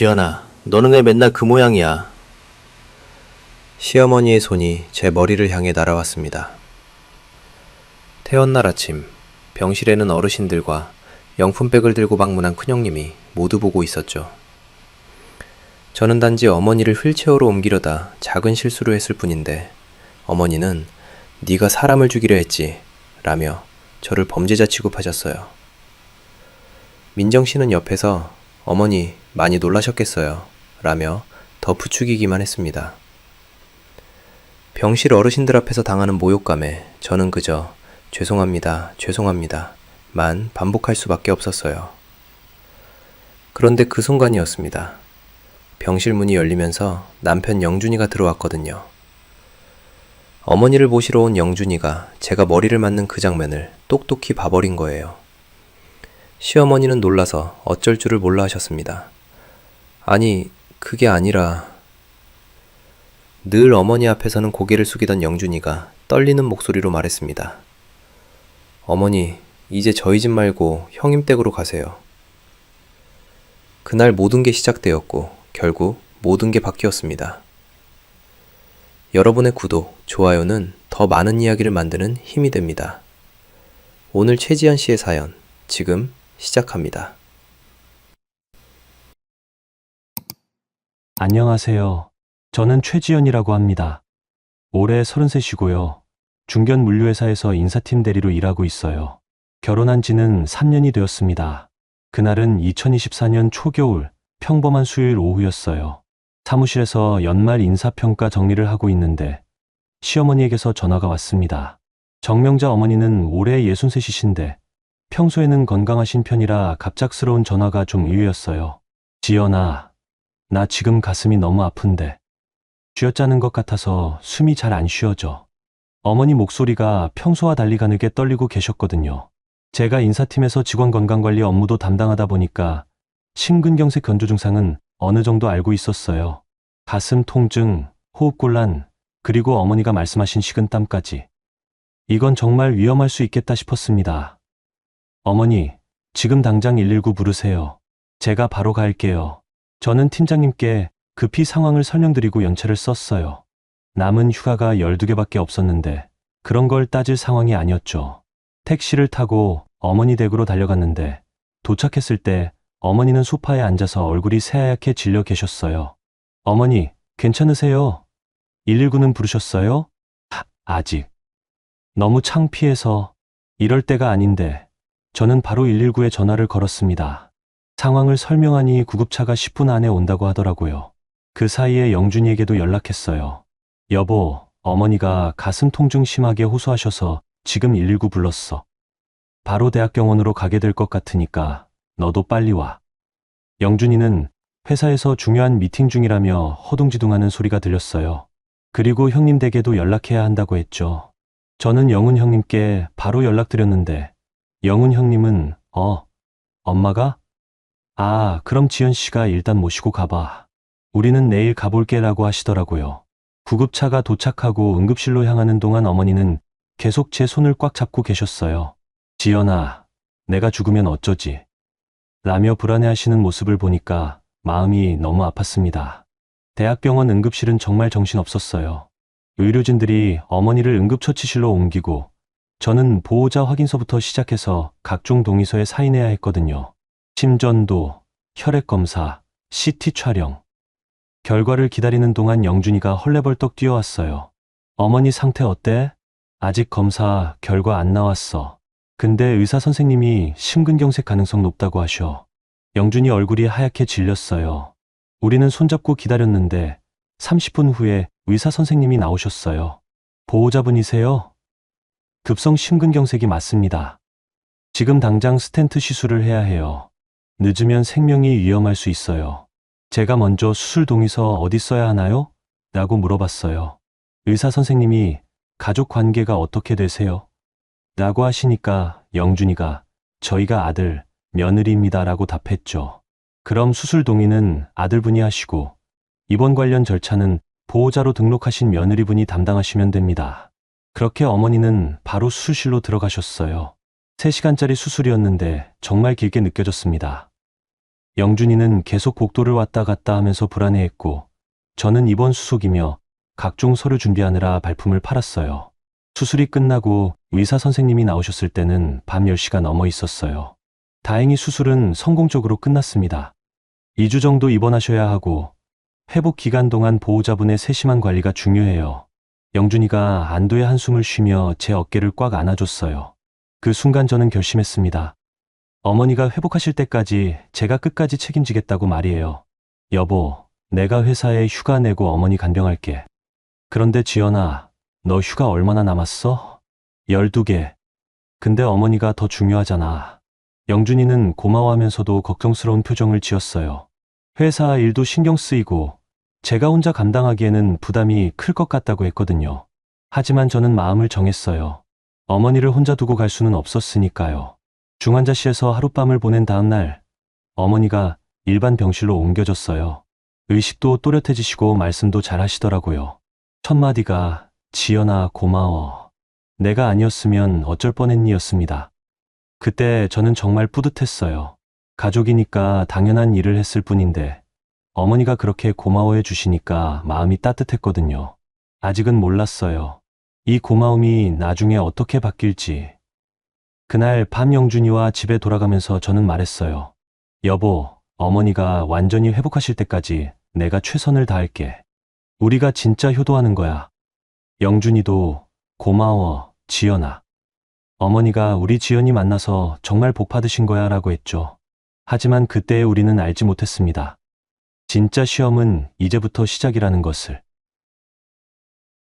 지연아, 너는 왜 맨날 그 모양이야? 시어머니의 손이 제 머리를 향해 날아왔습니다. 태어날 아침, 병실에는 어르신들과 영품백을 들고 방문한 큰형님이 모두 보고 있었죠. 저는 단지 어머니를 휠체어로 옮기려다 작은 실수를 했을 뿐인데 어머니는 네가 사람을 죽이려 했지 라며 저를 범죄자 취급하셨어요. 민정 씨는 옆에서 어머니 많이 놀라셨겠어요 라며 더 부추기기만 했습니다. 병실 어르신들 앞에서 당하는 모욕감에 저는 그저 죄송합니다, 죄송합니다 만 반복할 수밖에 없었어요. 그런데 그 순간이었습니다. 병실 문이 열리면서 남편 영준이가 들어왔거든요. 어머니를 모시러 온 영준이가 제가 머리를 맞는 그 장면을 똑똑히 봐버린 거예요. 시어머니는 놀라서 어쩔 줄을 몰라 하셨습니다. 아니, 그게 아니라... 늘 어머니 앞에서는 고개를 숙이던 영준이가 떨리는 목소리로 말했습니다. 어머니, 이제 저희 집 말고 형님 댁으로 가세요. 그날 모든 게 시작되었고 결국 모든 게 바뀌었습니다. 여러분의 구독, 좋아요는 더 많은 이야기를 만드는 힘이 됩니다. 오늘 최지연 씨의 사연, 지금 시작합니다. 안녕하세요. 저는 최지연이라고 합니다. 올해 33이고요. 중견 물류회사에서 인사팀 대리로 일하고 있어요. 결혼한 지는 3년이 되었습니다. 그날은 2024년 초겨울, 평범한 수요일 오후였어요. 사무실에서 연말 인사평가 정리를 하고 있는데 시어머니에게서 전화가 왔습니다. 정명자 어머니는 올해 63이신데 평소에는 건강하신 편이라 갑작스러운 전화가 좀 의외였어요. 지연아, 나 지금 가슴이 너무 아픈데 쥐어짜는 것 같아서 숨이 잘 안 쉬어져. 어머니 목소리가 평소와 달리 가늘게 떨리고 계셨거든요. 제가 인사팀에서 직원 건강관리 업무도 담당하다 보니까 심근경색 견조 증상은 어느 정도 알고 있었어요. 가슴 통증, 호흡곤란, 그리고 어머니가 말씀하신 식은땀까지. 이건 정말 위험할 수 있겠다 싶었습니다. 어머니, 지금 당장 119 부르세요. 제가 바로 갈게요. 저는 팀장님께 급히 상황을 설명드리고 연차를 썼어요. 남은 휴가가 12개밖에 없었는데 그런 걸 따질 상황이 아니었죠. 택시를 타고 어머니 댁으로 달려갔는데 도착했을 때 어머니는 소파에 앉아서 얼굴이 새하얗게 질려 계셨어요. 어머니, 괜찮으세요? 119는 부르셨어요? 아직. 너무 창피해서 이럴 때가 아닌데 저는 바로 119에 전화를 걸었습니다. 상황을 설명하니 구급차가 10분 안에 온다고 하더라고요. 그 사이에 영준이에게도 연락했어요. 여보, 어머니가 가슴 통증 심하게 호소하셔서 지금 119 불렀어. 바로 대학병원으로 가게 될 것 같으니까 너도 빨리 와. 영준이는 회사에서 중요한 미팅 중이라며 허둥지둥하는 소리가 들렸어요. 그리고 형님 댁에도 연락해야 한다고 했죠. 저는 영훈 형님께 바로 연락드렸는데 영훈 형님은 엄마가? 그럼 지연 씨가 일단 모시고 가봐. 우리는 내일 가볼게 라고 하시더라고요. 구급차가 도착하고 응급실로 향하는 동안 어머니는 계속 제 손을 꽉 잡고 계셨어요. 지연아, 내가 죽으면 어쩌지? 라며 불안해하시는 모습을 보니까 마음이 너무 아팠습니다. 대학병원 응급실은 정말 정신없었어요. 의료진들이 어머니를 응급처치실로 옮기고 저는 보호자 확인서부터 시작해서 각종 동의서에 사인해야 했거든요. 심전도, 혈액검사, CT 촬영. 결과를 기다리는 동안 영준이가 헐레벌떡 뛰어왔어요. 어머니 상태 어때? 아직 검사 결과 안 나왔어. 근데 의사 선생님이 심근경색 가능성 높다고 하셔. 영준이 얼굴이 하얗게 질렸어요. 우리는 손잡고 기다렸는데 30분 후에 의사 선생님이 나오셨어요. 보호자분이세요? 급성 심근경색이 맞습니다. 지금 당장 스텐트 시술을 해야 해요. 늦으면 생명이 위험할 수 있어요. 제가 먼저 수술 동의서 어디 써야 하나요? 라고 물어봤어요. 의사 선생님이 가족 관계가 어떻게 되세요? 라고 하시니까 영준이가 저희가 아들, 며느리입니다 라고 답했죠. 그럼 수술 동의는 아들분이 하시고 입원 관련 절차는 보호자로 등록하신 며느리분이 담당하시면 됩니다. 그렇게 어머니는 바로 수술실로 들어가셨어요. 3시간짜리 수술이었는데 정말 길게 느껴졌습니다. 영준이는 계속 복도를 왔다 갔다 하면서 불안해했고, 저는 입원 수속이며 각종 서류 준비하느라 발품을 팔았어요. 수술이 끝나고 의사 선생님이 나오셨을 때는 밤 10시가 넘어 있었어요. 다행히 수술은 성공적으로 끝났습니다. 2주 정도 입원하셔야 하고, 회복 기간 동안 보호자분의 세심한 관리가 중요해요. 영준이가 안도의 한숨을 쉬며 제 어깨를 꽉 안아줬어요. 그 순간 저는 결심했습니다. 어머니가 회복하실 때까지 제가 끝까지 책임지겠다고 말이에요. 여보, 내가 회사에 휴가 내고 어머니 간병할게. 그런데 지연아, 너 휴가 얼마나 남았어? 12개. 근데 어머니가 더 중요하잖아. 영준이는 고마워하면서도 걱정스러운 표정을 지었어요. 회사 일도 신경 쓰이고 제가 혼자 감당하기에는 부담이 클 것 같다고 했거든요. 하지만 저는 마음을 정했어요. 어머니를 혼자 두고 갈 수는 없었으니까요. 중환자실에서 하룻밤을 보낸 다음 날, 어머니가 일반 병실로 옮겨졌어요. 의식도 또렷해지시고 말씀도 잘 하시더라고요. 첫 마디가 지연아 고마워. 내가 아니었으면 어쩔 뻔했니였습니다. 그때 저는 정말 뿌듯했어요. 가족이니까 당연한 일을 했을 뿐인데 어머니가 그렇게 고마워해 주시니까 마음이 따뜻했거든요. 아직은 몰랐어요. 이 고마움이 나중에 어떻게 바뀔지. 그날 밤 영준이와 집에 돌아가면서 저는 말했어요. 여보, 어머니가 완전히 회복하실 때까지 내가 최선을 다할게. 우리가 진짜 효도하는 거야. 영준이도 고마워, 지연아. 어머니가 우리 지연이 만나서 정말 복 받으신 거야 라고 했죠. 하지만 그때의 우리는 알지 못했습니다. 진짜 시험은 이제부터 시작이라는 것을.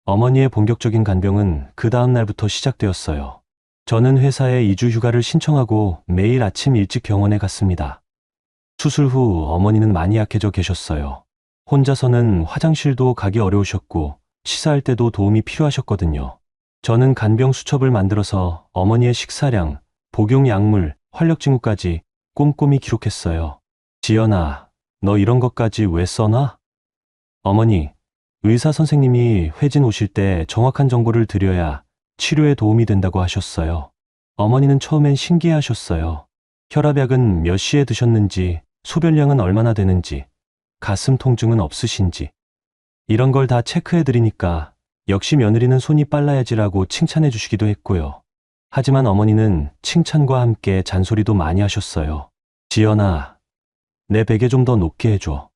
어머니의 본격적인 간병은 그 다음 날부터 시작되었어요. 저는 회사에 2주 휴가를 신청하고 매일 아침 일찍 병원에 갔습니다. 수술 후 어머니는 많이 약해져 계셨어요. 혼자서는 화장실도 가기 어려우셨고 시사할 때도 도움이 필요하셨거든요. 저는 간병 수첩을 만들어서 어머니의 식사량, 복용 약물, 활력 징후까지 꼼꼼히 기록했어요. 지연아, 너 이런 것까지 왜 써놔? 어머니, 의사 선생님이 회진 오실 때 정확한 정보를 드려야 치료에 도움이 된다고 하셨어요. 어머니는 처음엔 신기해하셨어요. 혈압약은 몇 시에 드셨는지, 소변량은 얼마나 되는지, 가슴 통증은 없으신지. 이런 걸 다 체크해드리니까 역시 며느리는 손이 빨라야지라고 칭찬해 주시기도 했고요. 하지만 어머니는 칭찬과 함께 잔소리도 많이 하셨어요. 지연아, 내 베개 좀 더 높게 해줘.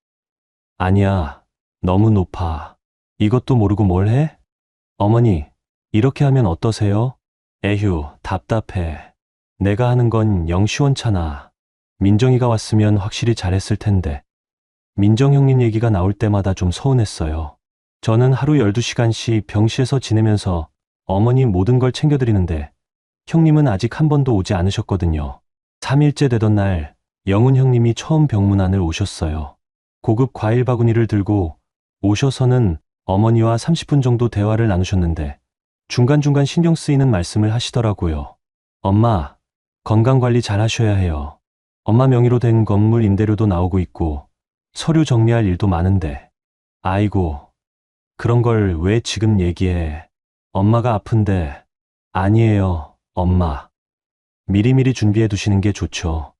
아니야, 너무 높아. 이것도 모르고 뭘 해? 어머니, 이렇게 하면 어떠세요? 에휴, 답답해. 내가 하는 건 영 시원찮아. 민정이가 왔으면 확실히 잘했을 텐데. 민정 형님 얘기가 나올 때마다 좀 서운했어요. 저는 하루 12시간씩 병실에서 지내면서 어머니 모든 걸 챙겨드리는데 형님은 아직 한 번도 오지 않으셨거든요. 3일째 되던 날 영훈 형님이 처음 병문안을 오셨어요. 고급 과일 바구니를 들고 오셔서는 어머니와 30분 정도 대화를 나누셨는데 중간중간 신경 쓰이는 말씀을 하시더라고요. 엄마, 건강관리 잘 하셔야 해요. 엄마 명의로 된 건물 임대료도 나오고 있고 서류 정리할 일도 많은데. 아이고, 그런 걸 왜 지금 얘기해. 엄마가 아픈데. 아니에요, 엄마. 미리미리 준비해 두시는 게 좋죠.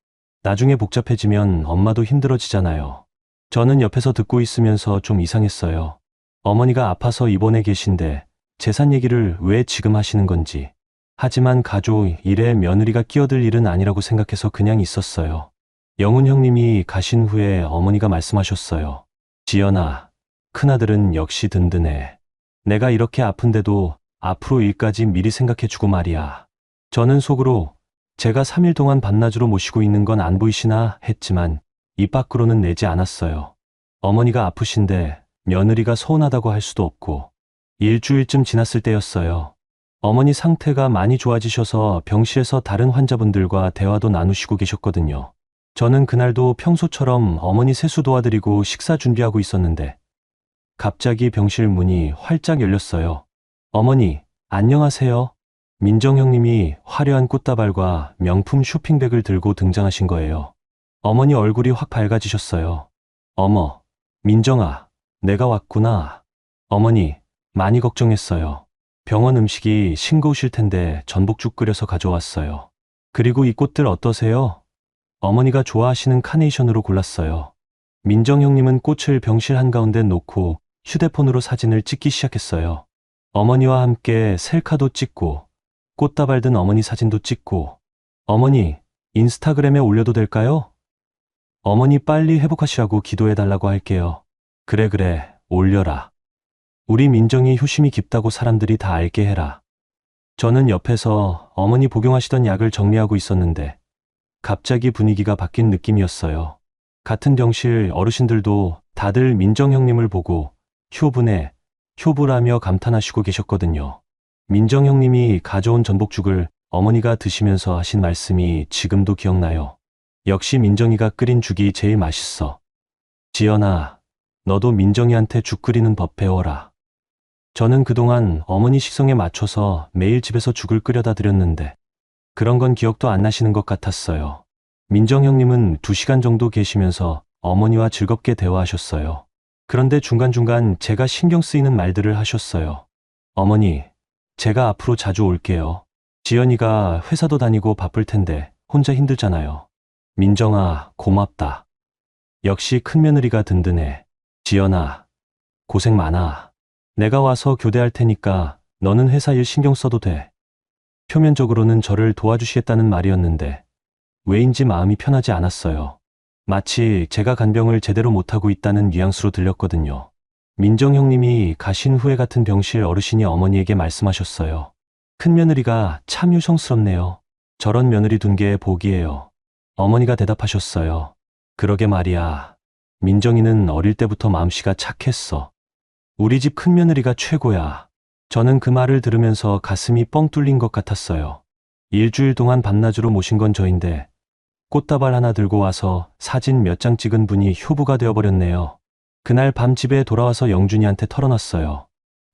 나중에 복잡해지면 엄마도 힘들어지잖아요. 저는 옆에서 듣고 있으면서 좀 이상했어요. 어머니가 아파서 입원해 계신데 재산 얘기를 왜 지금 하시는 건지. 하지만 가족 일에 며느리가 끼어들 일은 아니라고 생각해서 그냥 있었어요. 영훈 형님이 가신 후에 어머니가 말씀하셨어요. 지연아, 큰아들은 역시 든든해. 내가 이렇게 아픈데도 앞으로 일까지 미리 생각해주고 말이야. 저는 속으로 제가 3일 동안 반나주로 모시고 있는 건 안 보이시나 했지만 입 밖으로는 내지 않았어요. 어머니가 아프신데 며느리가 서운하다고 할 수도 없고. 일주일쯤 지났을 때였어요. 어머니 상태가 많이 좋아지셔서 병실에서 다른 환자분들과 대화도 나누시고 계셨거든요. 저는 그날도 평소처럼 어머니 세수 도와드리고 식사 준비하고 있었는데 갑자기 병실 문이 활짝 열렸어요. 어머니, 안녕하세요. 민정 형님이 화려한 꽃다발과 명품 쇼핑백을 들고 등장하신 거예요. 어머니 얼굴이 확 밝아지셨어요. 어머, 민정아, 내가 왔구나. 어머니, 많이 걱정했어요. 병원 음식이 싱거우실 텐데 전복죽 끓여서 가져왔어요. 그리고 이 꽃들 어떠세요? 어머니가 좋아하시는 카네이션으로 골랐어요. 민정 형님은 꽃을 병실 한가운데 놓고 휴대폰으로 사진을 찍기 시작했어요. 어머니와 함께 셀카도 찍고 꽃다발 든 어머니 사진도 찍고. 어머니, 인스타그램에 올려도 될까요? 어머니 빨리 회복하시라고 기도해달라고 할게요. 그래, 올려라. 우리 민정이 효심이 깊다고 사람들이 다 알게 해라. 저는 옆에서 어머니 복용하시던 약을 정리하고 있었는데 갑자기 분위기가 바뀐 느낌이었어요. 같은 병실 어르신들도 다들 민정 형님을 보고 효부네, 효부라며 감탄하시고 계셨거든요. 민정 형님이 가져온 전복죽을 어머니가 드시면서 하신 말씀이 지금도 기억나요. 역시 민정이가 끓인 죽이 제일 맛있어. 지연아, 너도 민정이한테 죽 끓이는 법 배워라. 저는 그동안 어머니 식성에 맞춰서 매일 집에서 죽을 끓여다 드렸는데 그런 건 기억도 안 나시는 것 같았어요. 민정 형님은 2시간 정도 계시면서 어머니와 즐겁게 대화하셨어요. 그런데 중간중간 제가 신경 쓰이는 말들을 하셨어요. 어머니, 제가 앞으로 자주 올게요. 지연이가 회사도 다니고 바쁠 텐데 혼자 힘들잖아요. 민정아, 고맙다. 역시 큰며느리가 든든해. 지연아, 고생 많아. 내가 와서 교대할 테니까 너는 회사 일 신경 써도 돼. 표면적으로는 저를 도와주시겠다는 말이었는데 왜인지 마음이 편하지 않았어요. 마치 제가 간병을 제대로 못하고 있다는 뉘앙스로 들렸거든요. 민정 형님이 가신 후에 같은 병실 어르신이 어머니에게 말씀하셨어요. 큰며느리가 참 유성스럽네요. 저런 며느리 둔 게 복이에요. 어머니가 대답하셨어요. 그러게 말이야. 민정이는 어릴 때부터 마음씨가 착했어. 우리 집 큰며느리가 최고야. 저는 그 말을 들으면서 가슴이 뻥 뚫린 것 같았어요. 일주일 동안 밤낮으로 모신 건 저인데 꽃다발 하나 들고 와서 사진 몇 장 찍은 분이 효부가 되어버렸네요. 그날 밤 집에 돌아와서 영준이한테 털어놨어요.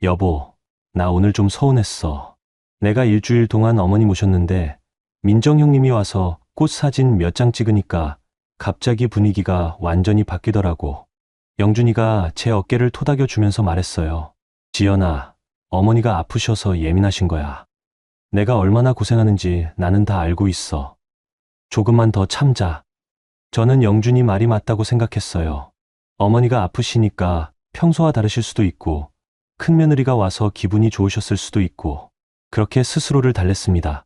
여보, 나 오늘 좀 서운했어. 내가 일주일 동안 어머니 모셨는데 민정 형님이 와서 꽃 사진 몇 장 찍으니까 갑자기 분위기가 완전히 바뀌더라고. 영준이가 제 어깨를 토닥여 주면서 말했어요. 지연아, 어머니가 아프셔서 예민하신 거야. 내가 얼마나 고생하는지 나는 다 알고 있어. 조금만 더 참자. 저는 영준이 말이 맞다고 생각했어요. 어머니가 아프시니까 평소와 다르실 수도 있고 큰며느리가 와서 기분이 좋으셨을 수도 있고 그렇게 스스로를 달랬습니다.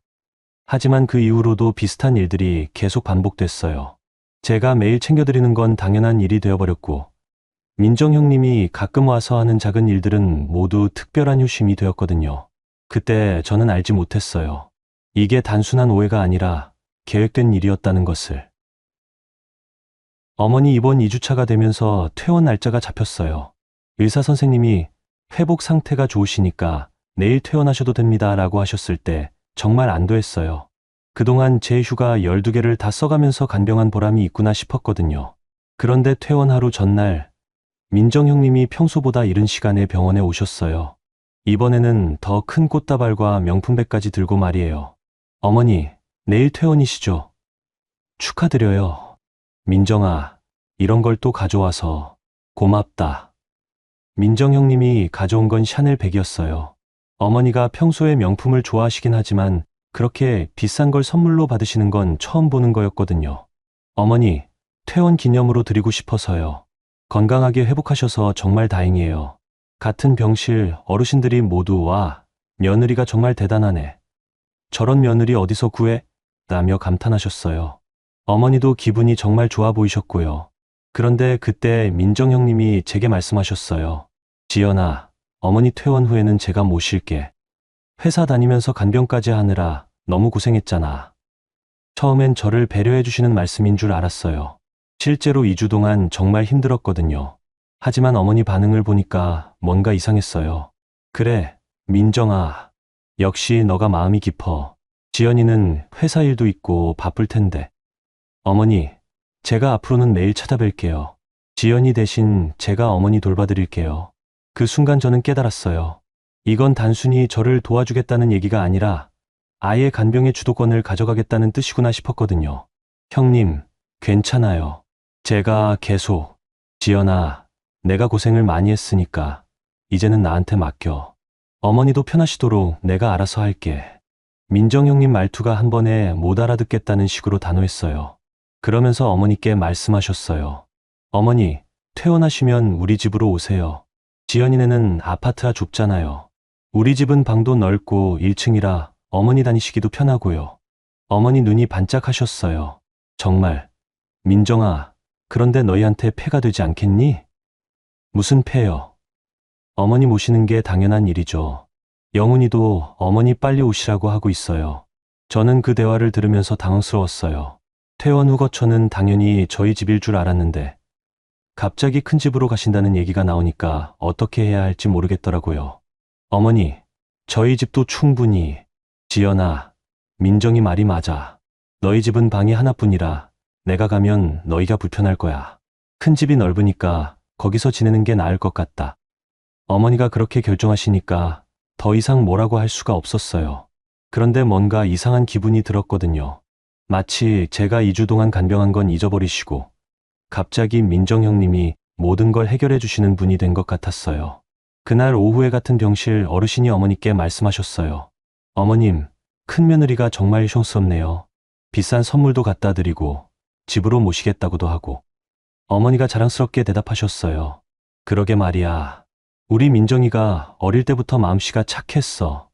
하지만 그 이후로도 비슷한 일들이 계속 반복됐어요. 제가 매일 챙겨드리는 건 당연한 일이 되어버렸고 민정 형님이 가끔 와서 하는 작은 일들은 모두 특별한 효심이 되었거든요. 그때 저는 알지 못했어요. 이게 단순한 오해가 아니라 계획된 일이었다는 것을. 어머니 입원 2주차가 되면서 퇴원 날짜가 잡혔어요. 의사 선생님이 회복 상태가 좋으시니까 내일 퇴원하셔도 됩니다 라고 하셨을 때 정말 안도했어요. 그동안 제 휴가 12개를 다 써가면서 간병한 보람이 있구나 싶었거든요. 그런데 퇴원 하루 전날 민정 형님이 평소보다 이른 시간에 병원에 오셨어요. 이번에는 더 큰 꽃다발과 명품백까지 들고 말이에요. 어머니, 내일 퇴원이시죠? 축하드려요. 민정아, 이런 걸 또 가져와서 고맙다. 민정 형님이 가져온 건 샤넬 백이었어요. 어머니가 평소에 명품을 좋아하시긴 하지만 그렇게 비싼 걸 선물로 받으시는 건 처음 보는 거였거든요. 어머니, 퇴원 기념으로 드리고 싶어서요. 건강하게 회복하셔서 정말 다행이에요. 같은 병실 어르신들이 모두 와, 며느리가 정말 대단하네. 저런 며느리 어디서 구해? 라며 감탄하셨어요. 어머니도 기분이 정말 좋아 보이셨고요. 그런데 그때 민정 형님이 제게 말씀하셨어요. 지연아, 어머니 퇴원 후에는 제가 모실게. 회사 다니면서 간병까지 하느라 너무 고생했잖아. 처음엔 저를 배려해 주시는 말씀인 줄 알았어요. 실제로 2주 동안 정말 힘들었거든요. 하지만 어머니 반응을 보니까 뭔가 이상했어요. 그래, 민정아. 역시 너가 마음이 깊어. 지연이는 회사 일도 있고 바쁠 텐데. 어머니, 제가 앞으로는 매일 찾아뵐게요. 지연이 대신 제가 어머니 돌봐드릴게요. 그 순간 저는 깨달았어요. 이건 단순히 저를 도와주겠다는 얘기가 아니라 아예 간병의 주도권을 가져가겠다는 뜻이구나 싶었거든요. 형님, 괜찮아요. 제가 계속. 지연아, 내가 고생을 많이 했으니까 이제는 나한테 맡겨. 어머니도 편하시도록 내가 알아서 할게. 민정 형님 말투가 한 번에 못 알아듣겠다는 식으로 단호했어요. 그러면서 어머니께 말씀하셨어요. 어머니, 퇴원하시면 우리 집으로 오세요. 지연이네는 아파트가 좁잖아요. 우리 집은 방도 넓고 1층이라 어머니 다니시기도 편하고요. 어머니 눈이 반짝하셨어요. 정말. 민정아, 그런데 너희한테 폐가 되지 않겠니? 무슨 폐요? 어머니 모시는 게 당연한 일이죠. 영훈이도 어머니 빨리 오시라고 하고 있어요. 저는 그 대화를 들으면서 당황스러웠어요. 퇴원 후 거처는 당연히 저희 집일 줄 알았는데 갑자기 큰 집으로 가신다는 얘기가 나오니까 어떻게 해야 할지 모르겠더라고요. 어머니, 저희 집도 충분히. 지연아, 민정이 말이 맞아. 너희 집은 방이 하나뿐이라 내가 가면 너희가 불편할 거야. 큰 집이 넓으니까 거기서 지내는 게 나을 것 같다. 어머니가 그렇게 결정하시니까 더 이상 뭐라고 할 수가 없었어요. 그런데 뭔가 이상한 기분이 들었거든요. 마치 제가 2주 동안 간병한 건 잊어버리시고 갑자기 민정 형님이 모든 걸 해결해 주시는 분이 된 것 같았어요. 그날 오후에 같은 병실 어르신이 어머니께 말씀하셨어요. 어머님, 큰며느리가 정말 효성스럽네요. 비싼 선물도 갖다 드리고 집으로 모시겠다고도 하고. 어머니가 자랑스럽게 대답하셨어요. 그러게 말이야. 우리 민정이가 어릴 때부터 마음씨가 착했어.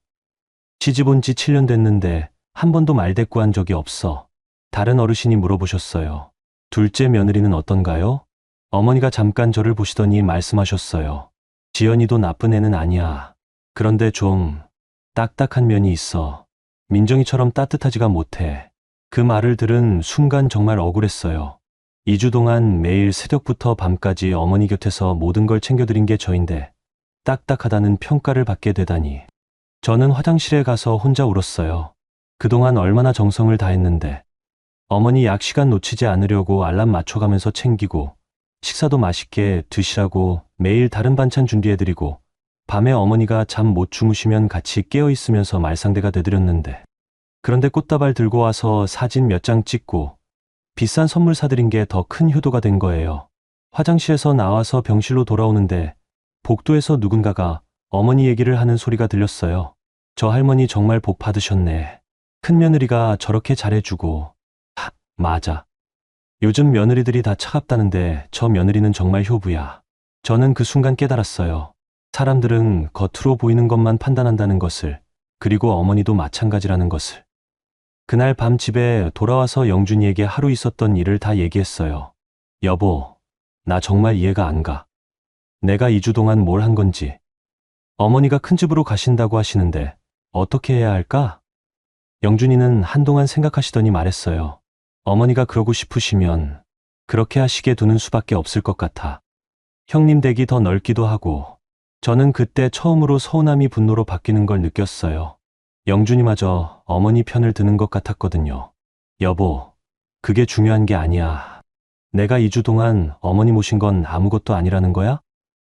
시집 온 지 7년 됐는데 한 번도 말대꾸한 적이 없어. 다른 어르신이 물어보셨어요. 둘째 며느리는 어떤가요? 어머니가 잠깐 저를 보시더니 말씀하셨어요. 지연이도 나쁜 애는 아니야. 그런데 좀 딱딱한 면이 있어. 민정이처럼 따뜻하지가 못해. 그 말을 들은 순간 정말 억울했어요. 2주 동안 매일 새벽부터 밤까지 어머니 곁에서 모든 걸 챙겨드린 게 저인데 딱딱하다는 평가를 받게 되다니. 저는 화장실에 가서 혼자 울었어요. 그동안 얼마나 정성을 다했는데. 어머니 약 시간 놓치지 않으려고 알람 맞춰가면서 챙기고 식사도 맛있게 드시라고 매일 다른 반찬 준비해드리고 밤에 어머니가 잠 못 주무시면 같이 깨어있으면서 말상대가 되드렸는데 그런데 꽃다발 들고 와서 사진 몇 장 찍고 비싼 선물 사드린 게 더 큰 효도가 된 거예요. 화장실에서 나와서 병실로 돌아오는데 복도에서 누군가가 어머니 얘기를 하는 소리가 들렸어요. 저 할머니 정말 복 받으셨네. 큰며느리가 저렇게 잘해주고. 맞아. 요즘 며느리들이 다 차갑다는데 저 며느리는 정말 효부야. 저는 그 순간 깨달았어요. 사람들은 겉으로 보이는 것만 판단한다는 것을, 그리고 어머니도 마찬가지라는 것을. 그날 밤 집에 돌아와서 영준이에게 하루 있었던 일을 다 얘기했어요. 여보, 나 정말 이해가 안 가. 내가 2주 동안 뭘 한 건지. 어머니가 큰 집으로 가신다고 하시는데 어떻게 해야 할까? 영준이는 한동안 생각하시더니 말했어요. 어머니가 그러고 싶으시면 그렇게 하시게 두는 수밖에 없을 것 같아. 형님 댁이 더 넓기도 하고. 저는 그때 처음으로 서운함이 분노로 바뀌는 걸 느꼈어요. 영준이마저 어머니 편을 드는 것 같았거든요. 여보, 그게 중요한 게 아니야. 내가 2주 동안 어머니 모신 건 아무것도 아니라는 거야?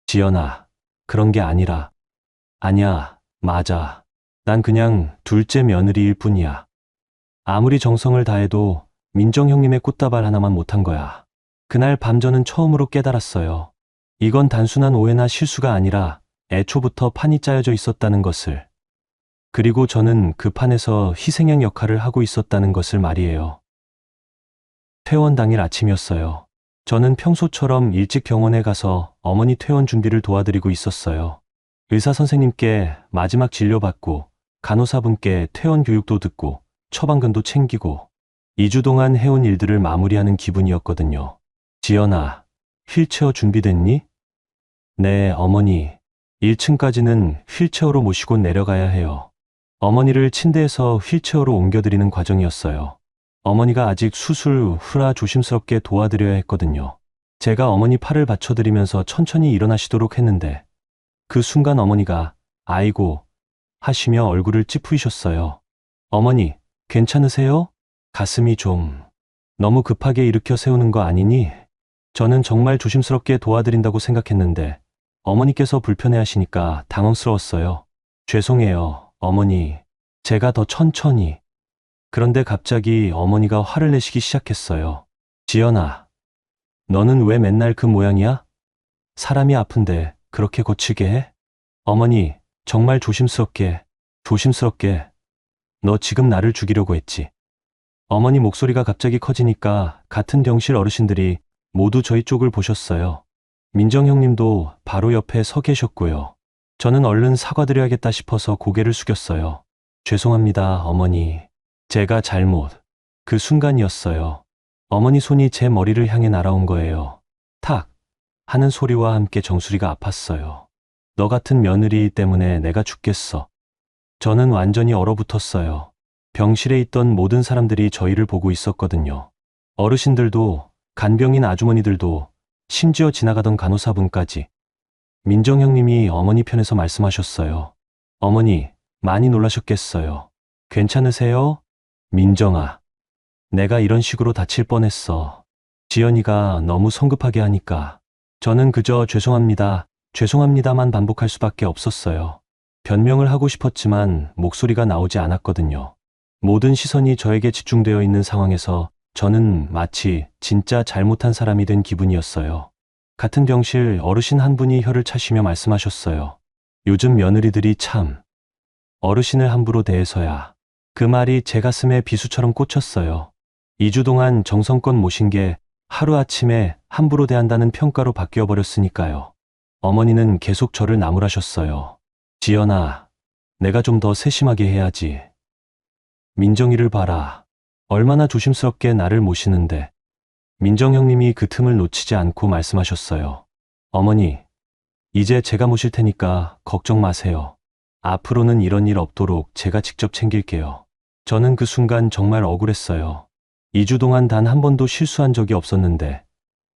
지연아, 그런 게 아니라. 아니야, 맞아. 난 그냥 둘째 며느리일 뿐이야. 아무리 정성을 다해도 민정 형님의 꽃다발 하나만 못한 거야. 그날 밤 저는 처음으로 깨달았어요. 이건 단순한 오해나 실수가 아니라 애초부터 판이 짜여져 있었다는 것을. 그리고 저는 그 판에서 희생양 역할을 하고 있었다는 것을 말이에요. 퇴원 당일 아침이었어요. 저는 평소처럼 일찍 병원에 가서 어머니 퇴원 준비를 도와드리고 있었어요. 의사 선생님께 마지막 진료받고 간호사분께 퇴원 교육도 듣고 처방전도 챙기고 2주 동안 해온 일들을 마무리하는 기분이었거든요. 지연아, 휠체어 준비됐니? 네, 어머니. 1층까지는 휠체어로 모시고 내려가야 해요. 어머니를 침대에서 휠체어로 옮겨드리는 과정이었어요. 어머니가 아직 수술 후라 조심스럽게 도와드려야 했거든요. 제가 어머니 팔을 받쳐드리면서 천천히 일어나시도록 했는데 그 순간 어머니가 아이고 하시며 얼굴을 찌푸리셨어요. 어머니, 괜찮으세요? 가슴이 좀 너무 급하게 일으켜 세우는 거 아니니? 저는 정말 조심스럽게 도와드린다고 생각했는데 어머니께서 불편해하시니까 당황스러웠어요. 죄송해요, 어머니. 제가 더 천천히. 그런데 갑자기 어머니가 화를 내시기 시작했어요. 지연아, 너는 왜 맨날 그 모양이야? 사람이 아픈데 그렇게 거칠게 해? 어머니, 정말 조심스럽게. 너 지금 나를 죽이려고 했지. 어머니 목소리가 갑자기 커지니까 같은 병실 어르신들이 모두 저희 쪽을 보셨어요. 민정 형님도 바로 옆에 서 계셨고요. 저는 얼른 사과드려야겠다 싶어서 고개를 숙였어요. 죄송합니다, 어머니. 제가 잘못. 그 순간이었어요. 어머니 손이 제 머리를 향해 날아온 거예요. 탁! 하는 소리와 함께 정수리가 아팠어요. 너 같은 며느리 때문에 내가 죽겠어. 저는 완전히 얼어붙었어요. 병실에 있던 모든 사람들이 저희를 보고 있었거든요. 어르신들도, 간병인 아주머니들도, 심지어 지나가던 간호사분까지. 민정 형님이 어머니 편에서 말씀하셨어요. 어머니, 많이 놀라셨겠어요. 괜찮으세요? 민정아. 내가 이런 식으로 다칠 뻔했어. 지연이가 너무 성급하게 하니까. 저는 그저 죄송합니다, 죄송합니다만 반복할 수밖에 없었어요. 변명을 하고 싶었지만 목소리가 나오지 않았거든요. 모든 시선이 저에게 집중되어 있는 상황에서 저는 마치 진짜 잘못한 사람이 된 기분이었어요. 같은 병실 어르신 한 분이 혀를 차시며 말씀하셨어요. 요즘 며느리들이 참. 어르신을 함부로 대해서야. 그 말이 제 가슴에 비수처럼 꽂혔어요. 2주 동안 정성껏 모신 게 하루아침에 함부로 대한다는 평가로 바뀌어버렸으니까요. 어머니는 계속 저를 나무라셨어요. 지연아, 내가 좀 더 세심하게 해야지. 민정이를 봐라. 얼마나 조심스럽게 나를 모시는데. 민정 형님이 그 틈을 놓치지 않고 말씀하셨어요. 어머니, 이제 제가 모실 테니까 걱정 마세요. 앞으로는 이런 일 없도록 제가 직접 챙길게요. 저는 그 순간 정말 억울했어요. 2주 동안 단 한 번도 실수한 적이 없었는데,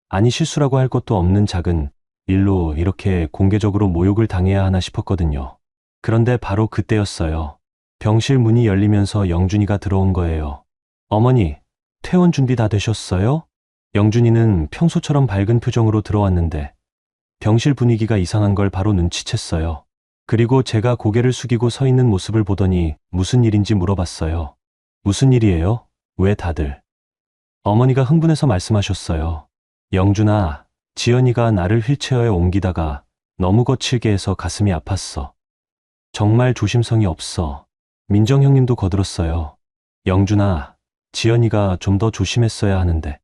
아니 실수라고 할 것도 없는 작은 일로 이렇게 공개적으로 모욕을 당해야 하나 싶었거든요. 그런데 바로 그때였어요. 병실 문이 열리면서 영준이가 들어온 거예요. 어머니, 퇴원 준비 다 되셨어요? 영준이는 평소처럼 밝은 표정으로 들어왔는데 병실 분위기가 이상한 걸 바로 눈치챘어요. 그리고 제가 고개를 숙이고 서 있는 모습을 보더니 무슨 일인지 물어봤어요. 무슨 일이에요? 왜 다들? 어머니가 흥분해서 말씀하셨어요. 영준아, 지연이가 나를 휠체어에 옮기다가 너무 거칠게 해서 가슴이 아팠어. 정말 조심성이 없어. 민정 형님도 거들었어요. 영준아, 지연이가 좀 더 조심했어야 하는데.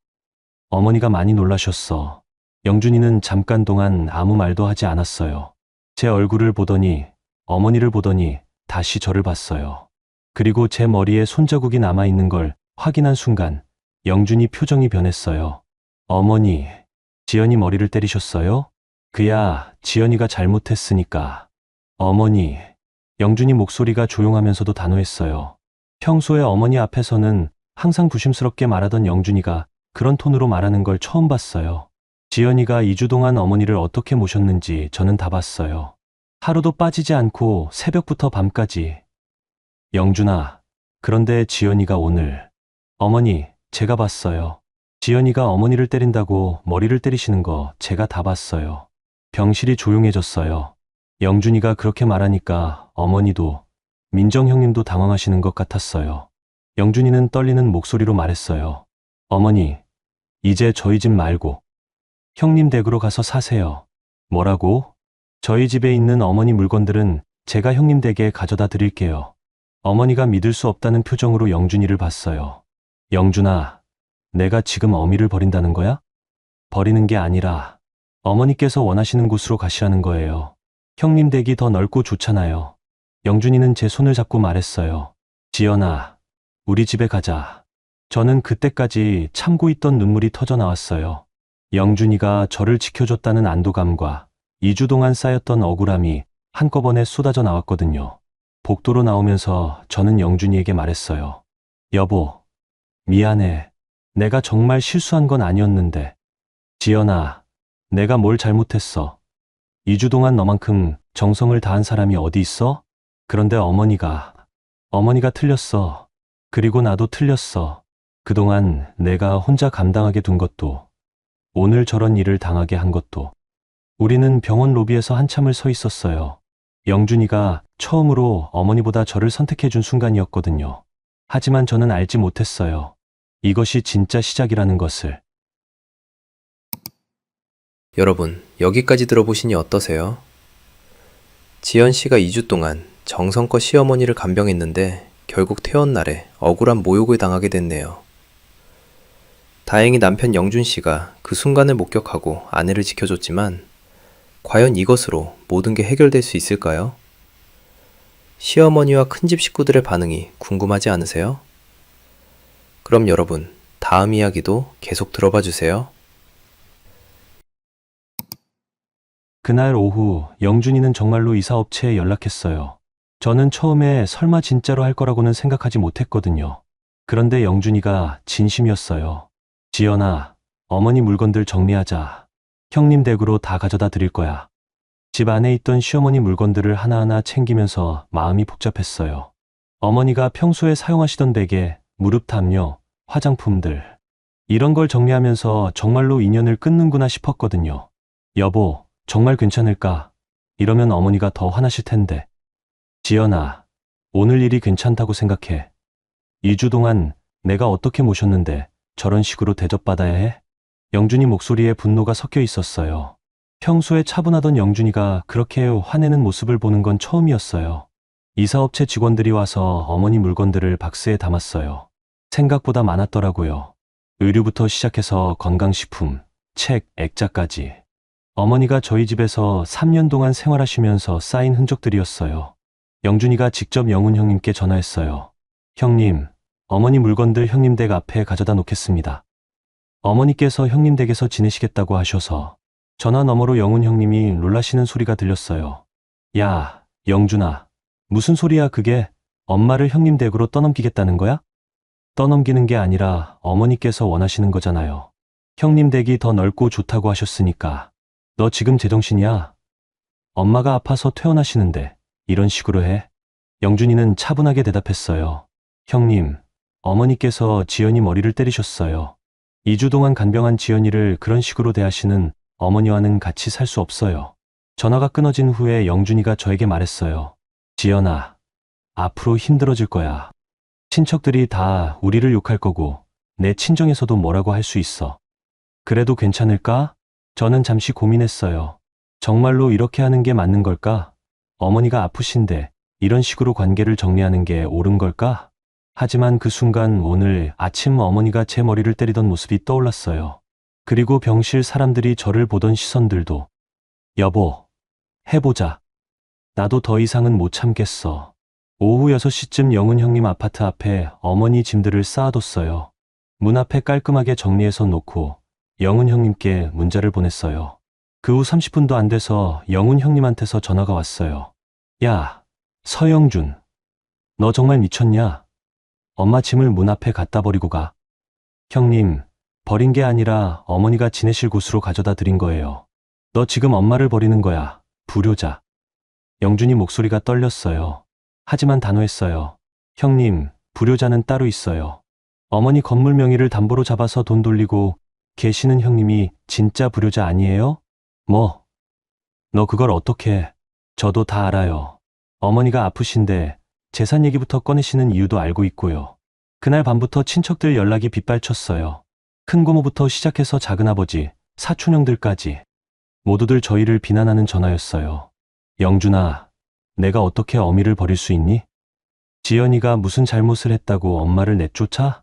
어머니가 많이 놀라셨어. 영준이는 잠깐 동안 아무 말도 하지 않았어요. 제 얼굴을 보더니, 어머니를 보더니 다시 저를 봤어요. 그리고 제 머리에 손자국이 남아있는 걸 확인한 순간 영준이 표정이 변했어요. 어머니, 지연이 머리를 때리셨어요? 그야 지연이가 잘못했으니까. 어머니, 영준이 목소리가 조용하면서도 단호했어요. 평소에 어머니 앞에서는 항상 부심스럽게 말하던 영준이가 그런 톤으로 말하는 걸 처음 봤어요. 지연이가 2주 동안 어머니를 어떻게 모셨는지 저는 다 봤어요. 하루도 빠지지 않고 새벽부터 밤까지. 영준아, 그런데 지연이가 오늘. 어머니, 제가 봤어요. 지연이가 어머니를 때린다고 머리를 때리시는 거 제가 다 봤어요. 병실이 조용해졌어요. 영준이가 그렇게 말하니까 어머니도 민정 형님도 당황하시는 것 같았어요. 영준이는 떨리는 목소리로 말했어요. 어머니, 이제 저희 집 말고 형님 댁으로 가서 사세요. 뭐라고? 저희 집에 있는 어머니 물건들은 제가 형님 댁에 가져다 드릴게요. 어머니가 믿을 수 없다는 표정으로 영준이를 봤어요. 영준아, 내가 지금 어미를 버린다는 거야? 버리는 게 아니라 어머니께서 원하시는 곳으로 가시라는 거예요. 형님 댁이 더 넓고 좋잖아요. 영준이는 제 손을 잡고 말했어요. 지연아, 우리 집에 가자. 저는 그때까지 참고 있던 눈물이 터져 나왔어요. 영준이가 저를 지켜줬다는 안도감과 2주 동안 쌓였던 억울함이 한꺼번에 쏟아져 나왔거든요. 복도로 나오면서 저는 영준이에게 말했어요. 여보, 미안해. 내가 정말 실수한 건 아니었는데. 지연아, 내가 뭘 잘못했어? 2주 동안 너만큼 정성을 다한 사람이 어디 있어? 그런데 어머니가 틀렸어. 그리고 나도 틀렸어. 그동안 내가 혼자 감당하게 둔 것도, 오늘 저런 일을 당하게 한 것도. 우리는 병원 로비에서 한참을 서 있었어요. 영준이가 처음으로 어머니보다 저를 선택해준 순간이었거든요. 하지만 저는 알지 못했어요. 이것이 진짜 시작이라는 것을. 여러분, 여기까지 들어보시니 어떠세요? 지연 씨가 2주 동안 정성껏 시어머니를 간병했는데 결국 퇴원 날에 억울한 모욕을 당하게 됐네요. 다행히 남편 영준 씨가 그 순간을 목격하고 아내를 지켜줬지만 과연 이것으로 모든 게 해결될 수 있을까요? 시어머니와 큰집 식구들의 반응이 궁금하지 않으세요? 그럼 여러분, 다음 이야기도 계속 들어봐 주세요. 그날 오후 영준이는 정말로 이사업체에 연락했어요. 저는 처음에 설마 진짜로 할 거라고는 생각하지 못했거든요. 그런데 영준이가 진심이었어요. 지연아, 어머니 물건들 정리하자. 형님 댁으로 다 가져다 드릴 거야. 집 안에 있던 시어머니 물건들을 하나하나 챙기면서 마음이 복잡했어요. 어머니가 평소에 사용하시던 베개, 무릎 담요, 화장품들. 이런 걸 정리하면서 정말로 인연을 끊는구나 싶었거든요. 여보, 정말 괜찮을까? 이러면 어머니가 더 화나실 텐데. 지연아, 오늘 일이 괜찮다고 생각해. 2주 동안 내가 어떻게 모셨는데 저런 식으로 대접받아야 해? 영준이 목소리에 분노가 섞여 있었어요. 평소에 차분하던 영준이가 그렇게 화내는 모습을 보는 건 처음이었어요. 이사업체 직원들이 와서 어머니 물건들을 박스에 담았어요. 생각보다 많았더라고요. 의류부터 시작해서 건강식품, 책, 액자까지. 어머니가 저희 집에서 3년 동안 생활하시면서 쌓인 흔적들이었어요. 영준이가 직접 영훈 형님께 전화했어요. 형님, 어머니 물건들 형님 댁 앞에 가져다 놓겠습니다. 어머니께서 형님 댁에서 지내시겠다고 하셔서 전화 너머로 영훈 형님이 놀라시는 소리가 들렸어요. 야, 영준아, 무슨 소리야 그게? 엄마를 형님 댁으로 떠넘기겠다는 거야? 떠넘기는 게 아니라 어머니께서 원하시는 거잖아요. 형님 댁이 더 넓고 좋다고 하셨으니까. 너 지금 제정신이야? 엄마가 아파서 퇴원하시는데 이런 식으로 해? 영준이는 차분하게 대답했어요. 형님, 어머니께서 지연이 머리를 때리셨어요. 2주 동안 간병한 지연이를 그런 식으로 대하시는 어머니와는 같이 살 수 없어요. 전화가 끊어진 후에 영준이가 저에게 말했어요. 지연아, 앞으로 힘들어질 거야. 친척들이 다 우리를 욕할 거고 내 친정에서도 뭐라고 할 수 있어. 그래도 괜찮을까? 저는 잠시 고민했어요. 정말로 이렇게 하는 게 맞는 걸까? 어머니가 아프신데 이런 식으로 관계를 정리하는 게 옳은 걸까? 하지만 그 순간 오늘 아침 어머니가 제 머리를 때리던 모습이 떠올랐어요. 그리고 병실 사람들이 저를 보던 시선들도. 여보, 해보자. 나도 더 이상은 못 참겠어. 오후 6시쯤 영훈 형님 아파트 앞에 어머니 짐들을 쌓아뒀어요. 문 앞에 깔끔하게 정리해서 놓고 영훈 형님께 문자를 보냈어요. 그 후 30분도 안 돼서 영훈 형님한테서 전화가 왔어요. 야, 서영준. 너 정말 미쳤냐? 엄마 짐을 문 앞에 갖다 버리고 가. 형님, 버린 게 아니라 어머니가 지내실 곳으로 가져다 드린 거예요. 너 지금 엄마를 버리는 거야. 불효자. 영준이 목소리가 떨렸어요. 하지만 단호했어요. 형님, 불효자는 따로 있어요. 어머니 건물 명의를 담보로 잡아서 돈 돌리고 계시는 형님이 진짜 불효자 아니에요? 뭐? 너 그걸 어떻게 해? 저도 다 알아요. 어머니가 아프신데 재산 얘기부터 꺼내시는 이유도 알고 있고요. 그날 밤부터 친척들 연락이 빗발쳤어요. 큰고모부터 시작해서 작은아버지, 사촌형들까지. 모두들 저희를 비난하는 전화였어요. 영준아, 내가 어떻게 어미를 버릴 수 있니? 지연이가 무슨 잘못을 했다고 엄마를 내쫓아?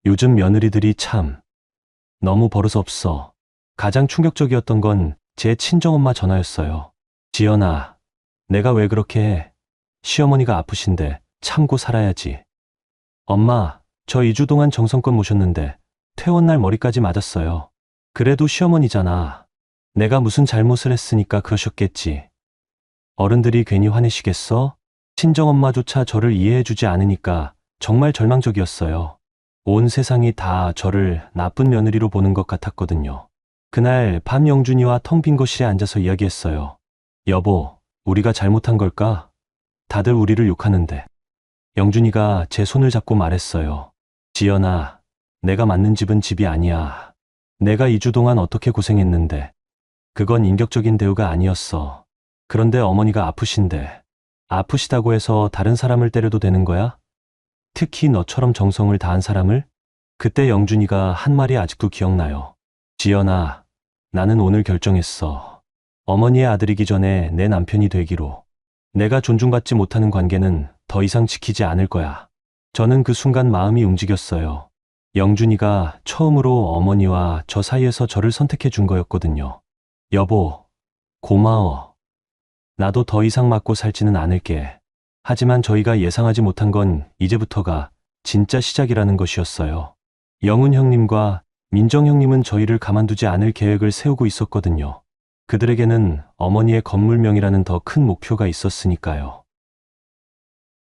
요즘 며느리들이 참 너무 버릇없어. 가장 충격적이었던 건 제 친정엄마 전화였어요. 지연아, 내가 왜 그렇게 해? 시어머니가 아프신데 참고 살아야지. 엄마, 저 2주 동안 정성껏 모셨는데 퇴원날 머리까지 맞았어요. 그래도 시어머니잖아. 내가 무슨 잘못을 했으니까 그러셨겠지. 어른들이 괜히 화내시겠어? 친정엄마조차 저를 이해해주지 않으니까 정말 절망적이었어요. 온 세상이 다 저를 나쁜 며느리로 보는 것 같았거든요. 그날 밤 영준이와 텅 빈 거실에 앉아서 이야기했어요. 여보, 우리가 잘못한 걸까? 다들 우리를 욕하는데. 영준이가 제 손을 잡고 말했어요. 지연아, 내가 맞는 집은 집이 아니야. 내가 2주 동안 어떻게 고생했는데. 그건 인격적인 대우가 아니었어. 그런데 어머니가 아프신데. 아프시다고 해서 다른 사람을 때려도 되는 거야? 특히 너처럼 정성을 다한 사람을? 그때 영준이가 한 말이 아직도 기억나요. 지연아, 나는 오늘 결정했어. 어머니의 아들이기 전에 내 남편이 되기로. 내가 존중받지 못하는 관계는 더 이상 지키지 않을 거야. 저는 그 순간 마음이 움직였어요. 영준이가 처음으로 어머니와 저 사이에서 저를 선택해 준 거였거든요. 여보, 고마워. 나도 더 이상 맞고 살지는 않을게. 하지만 저희가 예상하지 못한 건 이제부터가 진짜 시작이라는 것이었어요. 영훈 형님과 민정 형님은 저희를 가만두지 않을 계획을 세우고 있었거든요. 그들에게는 어머니의 건물명이라는 더 큰 목표가 있었으니까요.